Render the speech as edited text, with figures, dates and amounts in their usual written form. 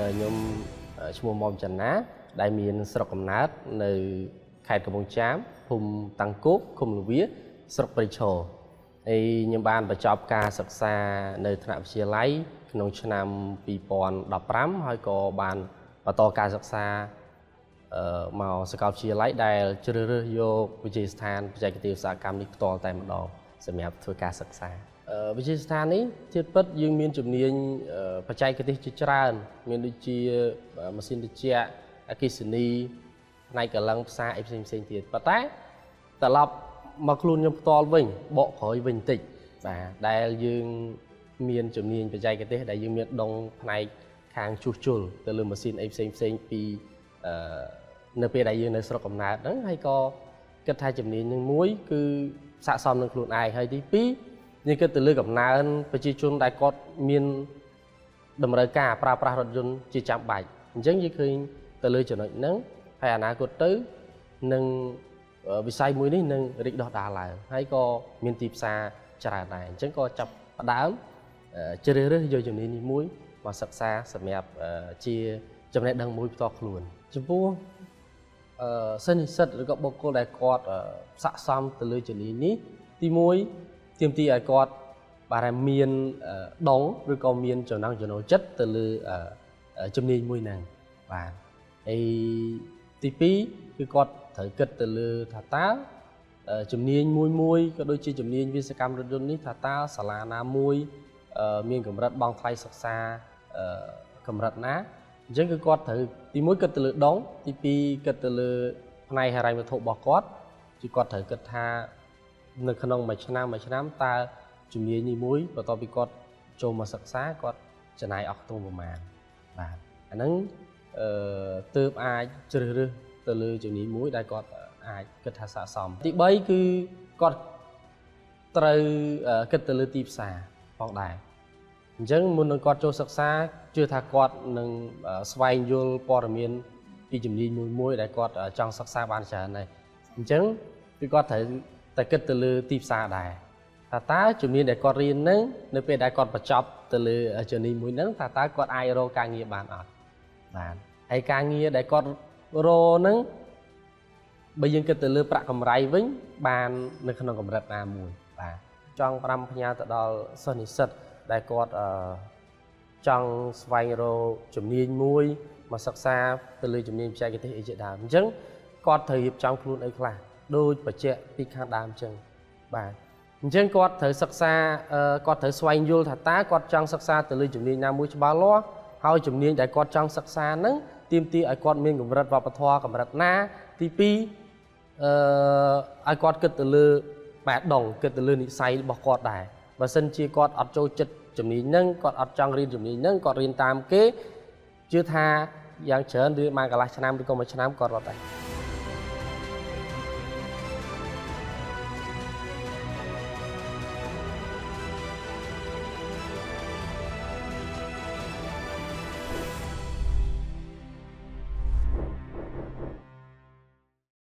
ខ្ញុំឈ្មោះមុំចន្ទណាដែលមានស្រុកកំណើតនៅខេត្តកំពង់ចាមភូមិតាំងគោកឃុំលវាស្រុកព្រៃឈរហើយខ្ញុំបានបញ្ចប់ការសិក្សានៅថ្នាក់វិទ្យាល័យក្នុងឆ្នាំ2015ហើយក៏បានបន្តការសិក្សាមកសាកលវិទ្យាល័យដែលជ្រើសរើសយកវិទ្យាស្ថានបច្ចេកទេសឧស្សាហកម្មនេះផ្ទាល់តែម្ដងសម្រាប់ធ្វើការសិក្សាវិទ្យាស្ថាននេះជាពិតយើងមានជំនាញបច្ចេកទេសជាច្រើនមានដូចជាម៉ាស៊ីនត្រជាក់អគ្គិសនីផ្នែកកម្លាំងផ្សារអីផ្សេងៗទៀតប៉ុន្តែត្រឡប់មកខ្លួនខ្ញុំផ្ទាល់វិញបកក្រោយវិញបន្តិចបាទដែលយើងមានជំនាញបច្ចេកទេសដែលយើងមានដងផ្នែកខាងជួសជុលទៅលើម៉ាស៊ីនអីផ្សេងៗពីនៅពេលដែលយើងនៅស្រុកកំណើតហ្នឹងហើយក៏គិតថាជំនាញនឹងមួយគឺស័ក្តិសមនឹងខ្លួនឯងហើយទី2យើងគិតទៅលើកំណើនប្រជាជនដែលគាត់មានតម្រូវការប្រើប្រាស់រថយន្តជាចាំបាច់អញ្ចឹងយើងឃើញទៅលើចំណុចហ្នឹងហើយអនាគតទៅនឹងវិស័យមួយនេះនឹងរីកដុះដាលឡើងហើយក៏មានទីផ្សារច្រើនដែរអញ្ចឹងក៏ចាប់ផ្ដើមជ្រើសរើសយកជំនាញនេះមួយមកសិក្សាសម្រាប់ជាចំណេះដឹងមួយផ្ទាល់ខ្លួនចំពោះសិស្សនិស្សិតឬក៏បុគ្គលដែលគាត់ស័ក្តិសមទៅលើជំនាញនេះទី1ទាមទារឲ្យគាត់បាទមានដងឬក៏មានចំណង់ចំណូលចិត្តទៅលើជំនាញមួយហ្នឹងបាទហើយទី2គឺគាត់ត្រូវគិតទៅលើថាតើជំនាញមួយក៏ដូចជាជំនាញវិស្វកម្មរថយន្តនេះថាតើសាលាណាមួយមានកម្រិតបង់ថ្លៃសិក្សាកម្រិតណាអញ្ចឹងគឺគាត់ត្រូវទី1គិតទៅលើដងទី2គិតទៅលើផ្នែកហិរញ្ញវត្ថុរបស់គាត់គឺគាត់ត្រូវគិតថានៅក្នុងមួយឆ្នាំតើជំនាញនេះមួយបន្ទាប់ពីគាត់ចូលមកសិក្សាគាត់ចំណាយអស់ខ្ទង់ប្រមាណបាទអាហ្នឹងទើបអាចជ្រើសរើសទៅលើជំនាញមួយដែលគាត់អាចគិតថាស័ក្តិសមទី3គឺគាត់ត្រូវគិតទៅលើទីផ្សារផងដែរអញ្ចឹងមុននឹងគាត់ចូលសិក្សាជឿថាគាត់នឹងស្វែងយល់ព័ត៌មានពីជំនាញមួយដែលគាត់ចង់សិក្សាបានច្រើនដែរអញ្ចឹងគឺគាត់ត្រូវតែគិតទៅលើទីផ្សារដែរថាតើជំនាញដែលគាត់រៀនហ្នឹងនៅពេលដែលគាត់បញ្ចប់ទៅលើជំនាញមួយហ្នឹងថាតើគាត់អាចរកការងារបានអត់បាទហើយការងារដែលគាត់រកហ្នឹងបើយើងគិតទៅលើប្រាក់កម្រៃវិញបាននៅក្នុងកម្រិតណាមួយបាទចង់ផ្ដាំផ្ញើទៅដល់សិស្សនិស្សិតដែលគាត់ចង់ស្វែងរកជំនាញមួយមកសិក្សាទៅលើជំនាញបច្ចេកទេសអីជាដើមអញ្ចឹងគាត់ត្រូវរៀបចំខ្លួនអីខ្លះដូចបច្ចេកពីខាងដើមអញ្ចឹងបាទអញ្ចឹងគាត់ត្រូវសិក្សាគាត់ត្រូវស្វែងយល់ថាតើគាត់ចង់សិក្សាទៅលើជំនាញណាមួយច្បាស់លាស់ហើយជំនាញដែលគាត់ចង់សិក្សាហ្នឹងទាមទារឲ្យគាត់មានកម្រិតវប្បធម៌កម្រិតណាទី2ឲ្យគាត់គិតទៅលើបែបដងគិតទៅលើនិស្ស័យរបស់គាត់ដែរបើសិនជាគាត់អត់ចូលចិត្តជំនាញហ្នឹងគាត់អត់ចង់រៀនជំនាញហ្នឹងគាត់រៀនតាមគេជឿថាយ៉ាងច្រើនរៀនមួយកន្លះឆ្នាំឬក៏មួយឆ្នាំគាត់រត់ដែរ